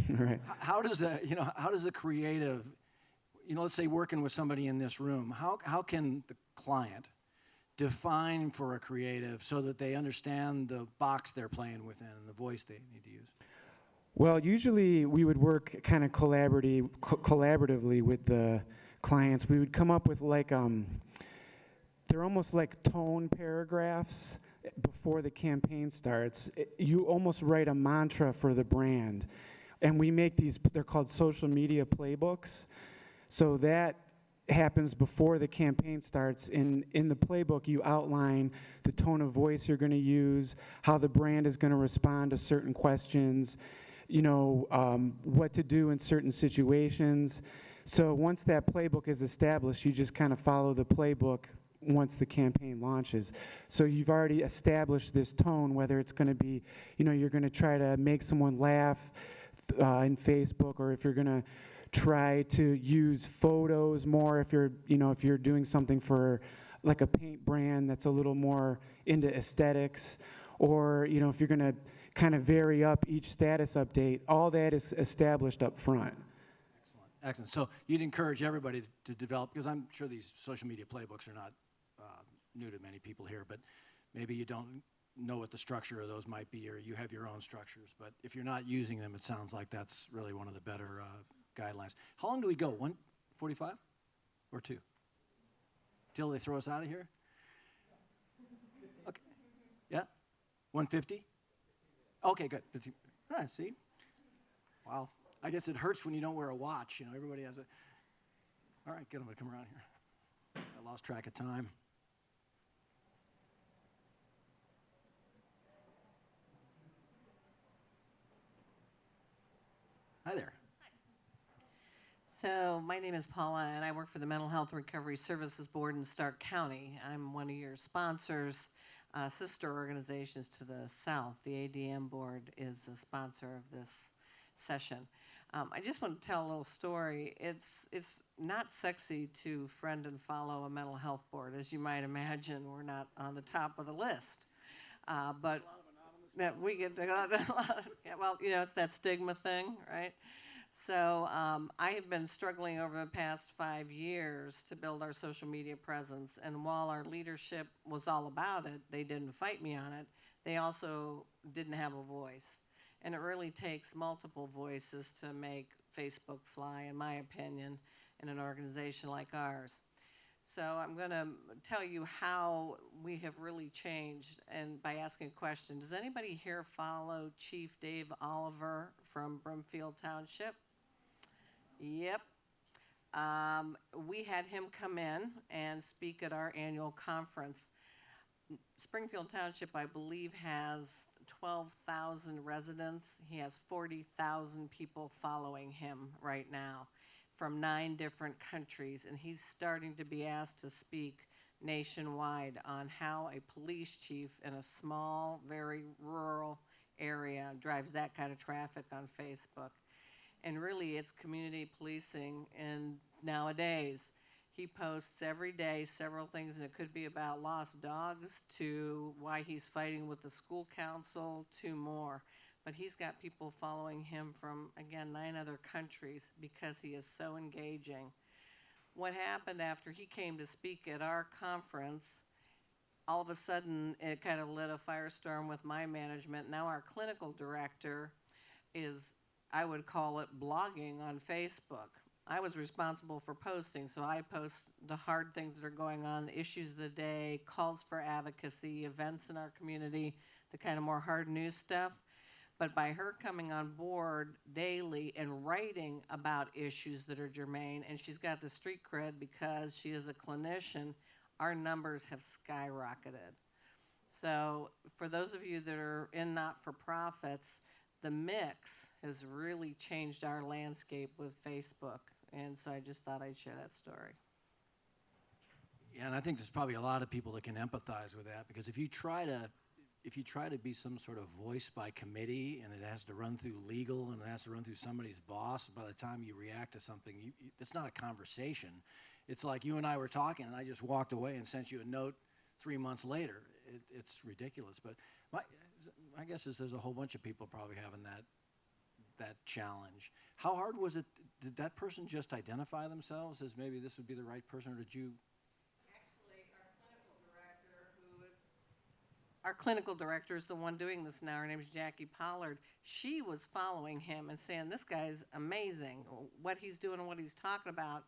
Right.
how does that, you know, how does the creative, you know, let's say working with somebody in this room, how can the client define for a creative so that they understand the box they're playing within and the voice they need to use?
Well, usually we would work kind of collaboratively with the clients. We would come up with like, they're almost like tone paragraphs before the campaign starts. You almost write a mantra for the brand. And we make these, they're called social media playbooks. So that happens before the campaign starts. In the playbook, you outline the tone of voice you're going to use, how the brand is going to respond to certain questions, you know, what to do in certain situations. So once that playbook is established, you just kind of follow the playbook once the campaign launches. So you've already established this tone, whether it's going to be, you know, you're going to try to make someone laugh in Facebook, or if you're going to try to use photos more, if you're, you know, if you're doing something for like a paint brand that's a little more into aesthetics, or, you know, if you're going to kind of vary up each status update, all that is established up front.
Excellent. So you'd encourage everybody to develop, because I'm sure these social media playbooks are not new to many people here, but maybe you don't know what the structure of those might be, or you have your own structures. But if you're not using them, it sounds like that's really one of the better guidelines. How long do we go? 1:45 or 2? Till they throw us out of here? Okay. Yeah? 1:50? Okay, good. All right, see? Wow. I guess it hurts when you don't wear a watch. You know, everybody has a... All right, get them to come around here. I lost track of time. Hi there.
So my name is Paula, and I work for the Mental Health Recovery Services Board in Stark County. I'm one of your sponsors, sister organizations to the south. The ADM board is a sponsor of this session. I just want to tell a little story. It's not sexy to friend and follow a mental health board. As you might imagine, we're not on the top of the list. But we get a lot of, yeah, well, you know, it's that stigma thing, right? So I have been struggling over the past 5 years to build our social media presence. And while our leadership was all about it, they didn't fight me on it, they also didn't have a voice. And it really takes multiple voices to make Facebook fly, in my opinion, in an organization like ours. So I'm going to tell you how we have really changed, and by asking a question. Does anybody here follow Chief Dave Oliver from Brimfield Township? Yep. We had him come in and speak at our annual conference. Springfield Township, I believe, has 12,000 residents. He has 40,000 people following him right now from 9 different countries, and he's starting to be asked to speak nationwide on how a police chief in a small, very rural area drives that kind of traffic on Facebook. And really, it's community policing, and nowadays, he posts every day several things, and it could be about lost dogs to why he's fighting with the school council to more. But he's got people following him from, again, 9 other countries because he is so engaging. What happened after he came to speak at our conference, all of a sudden it kind of lit a firestorm with my management. Now our clinical director is, I would call it blogging on Facebook. I was responsible for posting, so I post the hard things that are going on, the issues of the day, calls for advocacy, events in our community, the kind of more hard news stuff. But by her coming on board daily and writing about issues that are germane, and she's got the street cred because she is a clinician, our numbers have skyrocketed. So for those of you that are in not-for-profits, the mix has really changed our landscape with Facebook. And so I just thought I'd share that story.
Yeah, and I think there's probably a lot of people that can empathize with that, because if you try to be some sort of voice by committee, and it has to run through legal, and it has to run through somebody's boss, by the time you react to something, it's not a conversation. It's like you and I were talking, and I just walked away and sent you a note 3 months later. It's ridiculous. But my guess is there's a whole bunch of people probably having that challenge. How hard was it? Did that person just identify themselves as maybe this would be the right person, or did you?
Actually, our clinical director is the one doing this now. Her name is Jackie Pollard. She was following him and saying, this guy's amazing, what he's doing and what he's talking about.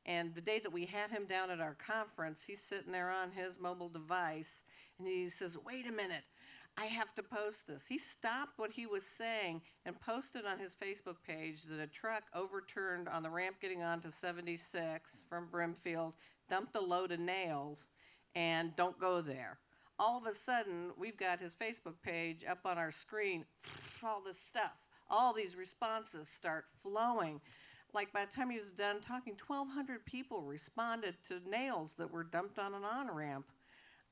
And the day that we had him down at our conference, he's sitting there on his mobile device, and he says, wait a minute, I have to post this. He stopped what he was saying and posted on his Facebook page that a truck overturned on the ramp getting onto 76 from Brimfield, dumped a load of nails, and don't go there. All of a sudden, we've got his Facebook page up on our screen, all this stuff. All these responses start flowing. Like by the time he was done talking, 1,200 people responded to nails that were dumped on an on-ramp.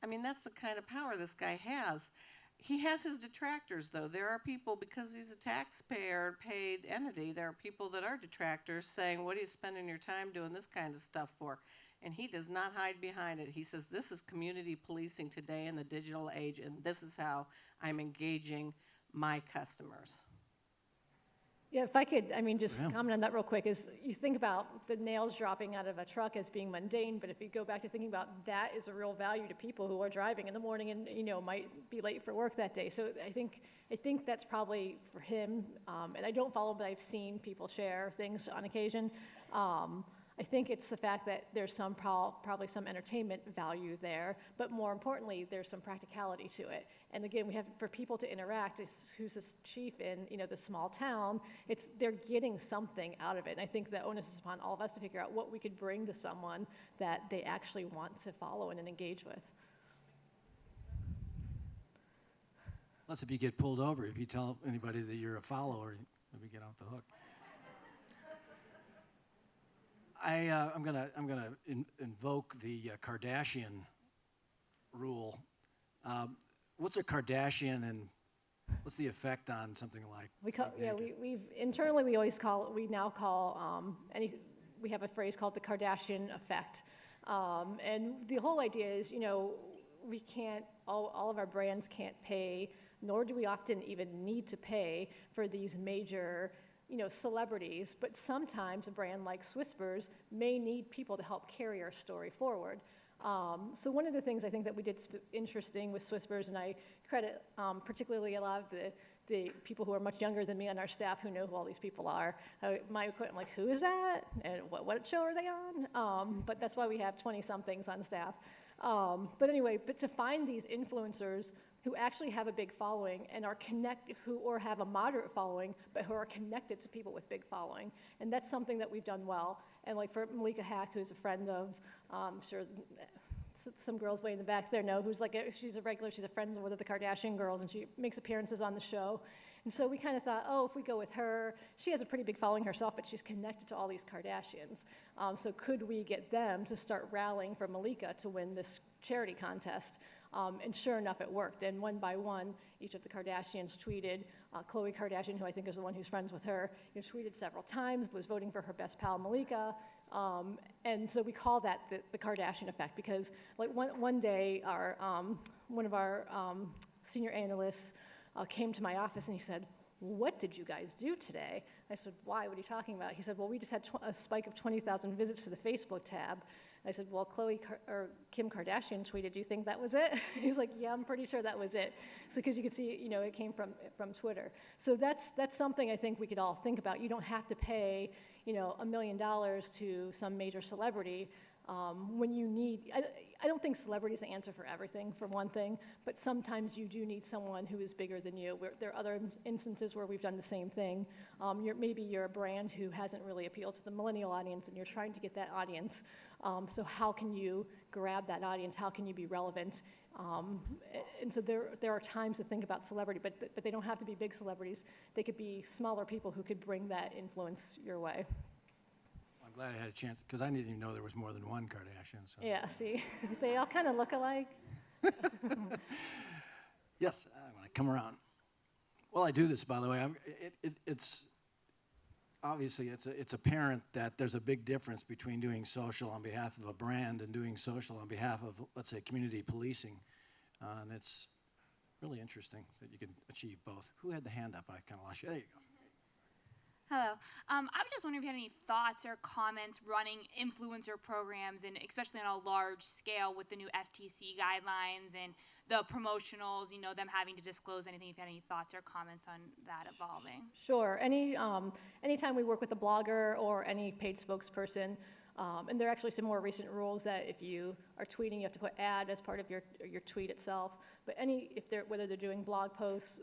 I mean, that's the kind of power this guy has. He has his detractors, though. There are people, because he's a taxpayer-paid entity, there are people that are detractors saying, what are you spending your time doing this kind of stuff for? And he does not hide behind it. He says, this is community policing today in the digital age, and this is how I'm engaging my customers.
Yeah, if I could, just comment on that real quick, is you think about the nails dropping out of a truck as being mundane, but if you go back to thinking about that is a real value to people who are driving in the morning and, might be late for work that day. So I think that's probably for him, and I don't follow, but I've seen people share things on occasion. I think it's the fact that there's some probably some entertainment value there, but more importantly, there's some practicality to it. And again, we have, for people to interact, who's this chief in the small town, they're getting something out of it. And I think the onus is upon all of us to figure out what we could bring to someone that they actually want to follow and engage with.
Plus, if you get pulled over, if you tell anybody that you're a follower, maybe get off the hook. I'm gonna invoke the Kardashian rule. What's a Kardashian, and what's the effect on something like?
We've internally we now call we have a phrase called the Kardashian effect, and the whole idea is we can't all of our brands can't pay, nor do we often even need to pay for these major celebrities, but sometimes a brand like Swispers may need people to help carry our story forward. So one of the things I think that we did interesting with Swispers, and I credit particularly a lot of the people who are much younger than me on our staff who know who all these people are. I'm like, who is that? And what show are they on? But that's why we have 20-somethings on staff. But anyway, to find these influencers who actually have a big following and are or have a moderate following, but who are connected to people with big following. And that's something that we've done well. And like for Malika Hack, who's a friend of, sure some girls way in the back there know, she's a regular, she's a friend of one of the Kardashian girls, and she makes appearances on the show. And so we kind of thought, if we go with her, she has a pretty big following herself, but she's connected to all these Kardashians. So could we get them to start rallying for Malika to win this charity contest? And sure enough, it worked. And one by one, each of the Kardashians tweeted. Khloe Kardashian, who I think is the one who's friends with her, tweeted several times, was voting for her best pal, Malika. And so we call that the Kardashian effect, because like one day, one of our senior analysts came to my office and he said, what did you guys do today? I said, why? What are you talking about? He said, well, we just had a spike of 20,000 visits to the Facebook tab. I said, well, Kim Kardashian tweeted, do you think that was it? He's like, yeah, I'm pretty sure that was it. So because you could see, it came from Twitter. So that's something I think we could all think about. You don't have to pay, $1 million to some major celebrity when you need, I don't think celebrity is the answer for everything, for one thing, but sometimes you do need someone who is bigger than you. There are other instances where we've done the same thing. Maybe you're a brand who hasn't really appealed to the millennial audience and you're trying to get that audience. So how can you grab that audience? How can you be relevant? And so there are times to think about celebrity, but they don't have to be big celebrities. They could be smaller people who could bring that influence your way.
I'm glad I had a chance, because I didn't even know there was more than one Kardashian. So.
Yeah, see, they all kind of look alike.
Yes, when I come around. Well, I do this, by the way. It's obviously it's apparent that there's a big difference between doing social on behalf of a brand and doing social on behalf of, let's say, community policing. And it's really interesting that you can achieve both. Who had the hand up? I kind of lost you. There you go.
Hello. I was just wondering if you had any thoughts or comments running influencer programs, and especially on a large scale with the new FTC guidelines and the promotionals, them having to disclose anything. If you had any thoughts or comments on that evolving.
Sure. Anytime we work with a blogger or any paid spokesperson, and there are actually some more recent rules that if you are tweeting, you have to put ad as part of your tweet itself. But whether they're doing blog posts,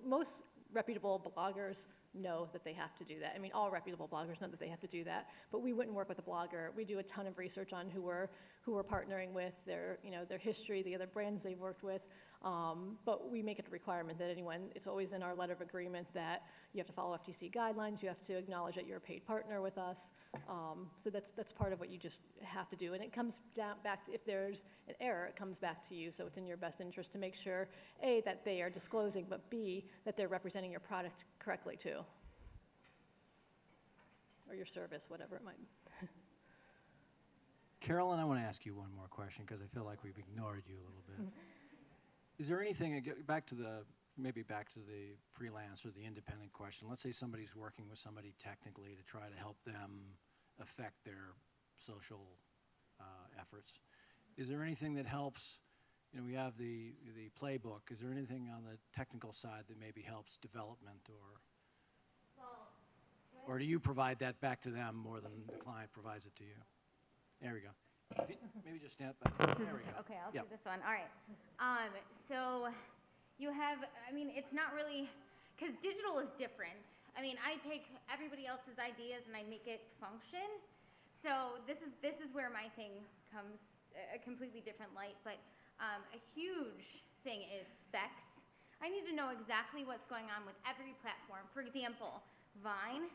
most reputable bloggers know that they have to do that. I mean, all reputable bloggers know that they have to do that, but we wouldn't work with a blogger. We do a ton of research on who we're partnering with, their history, the other brands they've worked with, but we make it a requirement that it's always in our letter of agreement that you have to follow FTC guidelines, you have to acknowledge that you're a paid partner with us, so that's part of what you just have to do, and it comes back to, if there's an error, it comes back to you, so it's in your best interest to make sure, A, that they are disclosing, but B, that they're representing your product correctly too. Or your service, whatever it might be.
Carolyn, I want to ask you one more question because I feel like we've ignored you a little bit. Is there anything, back to the freelance or the independent question, let's say somebody's working with somebody technically to try to help them affect their social efforts. Is there anything that helps, we have the playbook, is there anything on the technical side that maybe helps development or do you provide that back to them more than the client provides it to you? There we go. Maybe just stand back. There we go.
Okay, I'll do this one. All right. So you have, it's not really, because digital is different. I take everybody else's ideas and I make it function. So this is where my thing comes a completely different light. But a huge thing is specs. I need to know exactly what's going on with every platform. For example, Vine.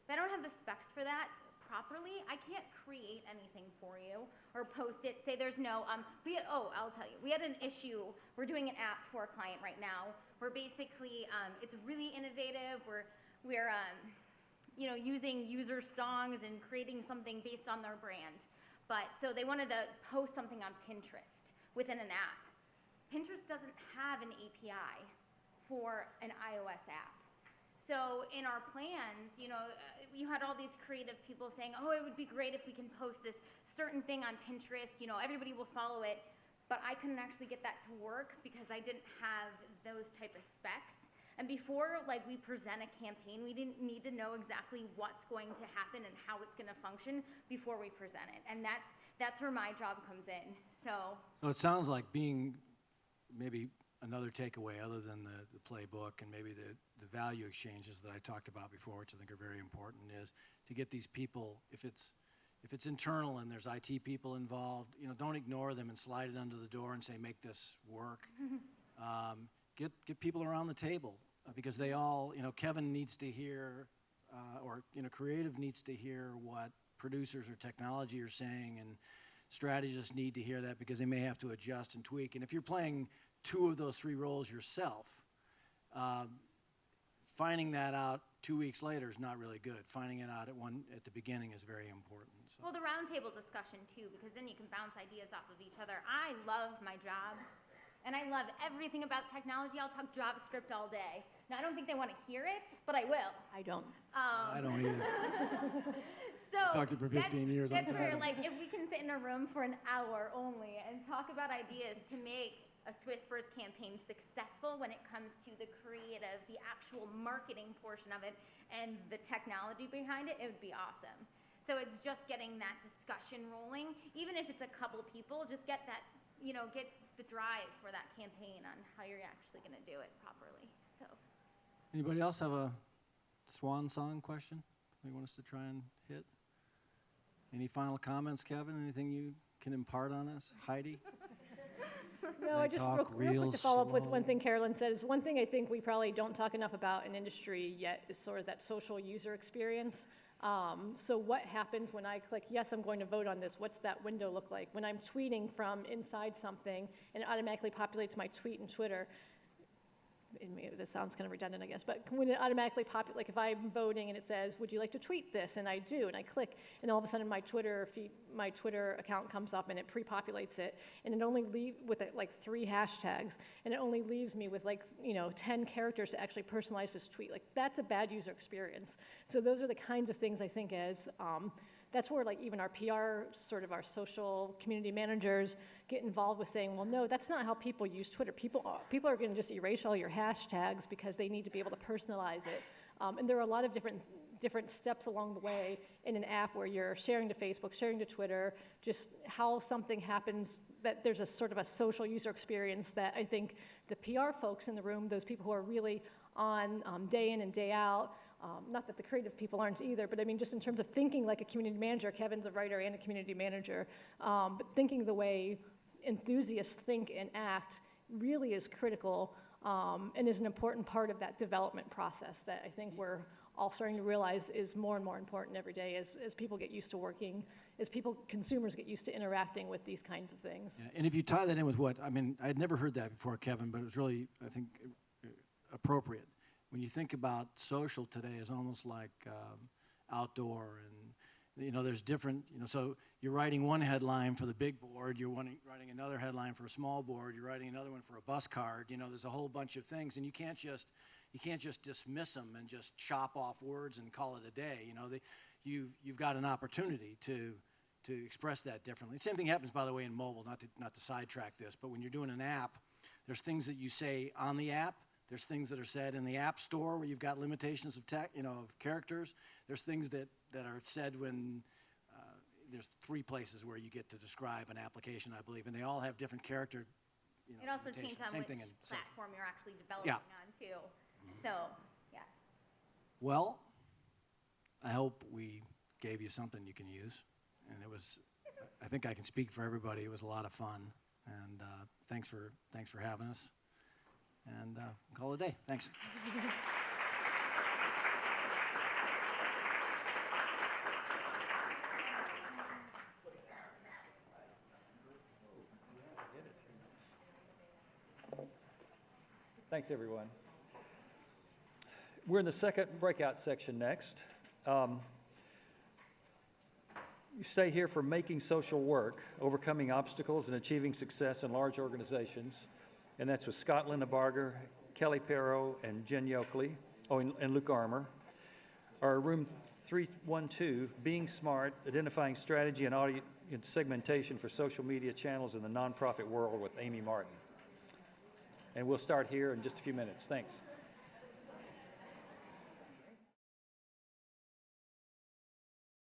If I don't have the specs for that properly, I can't create anything for you or post it. Say there's no, I'll tell you. We had an issue. We're doing an app for a client right now where basically it's really innovative. We're using user songs and creating something based on their brand. But so they wanted to post something on Pinterest within an app. Pinterest doesn't have an API for an iOS app. So in our plans, you had all these creative people saying, oh, it would be great if we can post this certain thing on Pinterest, everybody will follow it, but I couldn't actually get that to work because I didn't have those type of specs. And before we present a campaign, we didn't need to know exactly what's going to happen and how it's gonna function before we present it. And that's where my job comes in, so.
So it sounds like being maybe another takeaway other than the playbook and maybe the value exchanges that I talked about before, which I think are very important, is to get these people, if it's internal and there's IT people involved, don't ignore them and slide it under the door and say, make this work. Get people around the table because they all, Kevin needs to hear, or creative needs to hear what producers or technology are saying, and strategists need to hear that because they may have to adjust and tweak. And if you're playing 2 of those 3 roles yourself, finding that out 2 weeks later is not really good. Finding it out at the beginning is very important. So.
Well, the roundtable discussion too, because then you can bounce ideas off of each other. I love my job, and I love everything about technology. I'll talk JavaScript all day. Now, I don't think they want to hear it, but I will.
I don't.
I don't either.
So
Talked to her for 15 years, I'm
That's
tired
where,
of it.
like, if we can sit in a room for an hour only and talk about ideas to make a Swiss First campaign successful when it comes to the creative, the actual marketing portion of it, and the technology behind it, it would be awesome. So it's just getting that discussion rolling, even if it's a couple people, just get that, get the drive for that campaign on how you're actually going to do it properly. So.
Anybody else have a swan song question they want us to try and hit? Any final comments, Kevin? Anything you can impart on us? Heidi?
No, I just
talk
real
real
quick to follow up with
slow.
one thing Carolyn says. One thing I think we probably don't talk enough about in industry yet is sort of that social user experience. So what happens when I click, yes, I'm going to vote on this? What's that window look like? When I'm tweeting from inside something and it automatically populates my tweet in Twitter, this sounds kind of redundant, I guess, but when it automatically populates, like if I'm voting and it says, would you like to tweet this? And I do, and I click, and all of a sudden my Twitter feed, my Twitter account comes up and it pre-populates it, and it only leaves with like 3 hashtags, and it only leaves me with 10 characters to actually personalize this tweet. Like, that's a bad user experience. So those are the kinds of things I think that's where even our PR, sort of our social community managers get involved with saying, well, no, that's not how people use Twitter. People are going to just erase all your hashtags because they need to be able to personalize it. And there are a lot of different steps along the way in an app where you're sharing to Facebook, sharing to Twitter, just how something happens, that there's a sort of a social user experience that I think the PR folks in the room, those people who are really on day in and day out, not that the creative people aren't either, but I mean, just in terms of thinking like a community manager, Kevin's a writer and a community manager, but thinking the way enthusiasts think and act really is critical and is an important part of that development process that I think we're all starting to realize is more and more important every day as people get used to working, as consumers get used to interacting with these kinds of things.
Yeah, and if you tie that in with I'd never heard that before, Kevin, but it was really, I think, appropriate. When you think about social today as almost like outdoor, and there's different, so you're writing one headline for the big board, you're writing another headline for a small board, you're writing another one for a bus card, there's a whole bunch of things, and you can't just dismiss them and just chop off words and call it a day. You've got an opportunity to express that differently. The same thing happens, by the way, in mobile, not to sidetrack this, but when you're doing an app, there's things that you say on the app. There's things that are said in the App Store where you've got limitations of of characters. There's things that are said when there's 3 places where you get to describe an application, I believe, and they all have different character.
It also changes on which platform you're actually developing on too. So, yes.
Well, I hope we gave you something you can use, and I think I can speak for everybody. It was a lot of fun, and thanks for having us. And call it a day. Thanks.
Thanks, everyone. We're in the second breakout section next. You stay here for Making Social Work, Overcoming Obstacles and Achieving Success in Large Organizations. And that's with Scott Lindebarger, Kelly Perro, and Jen Yoakley, and Luke Armour. Our room 312, Being Smart, Identifying Strategy and Audience Segmentation for Social Media Channels in the Nonprofit World with Amy Martin. And we'll start here in just a few minutes. Thanks.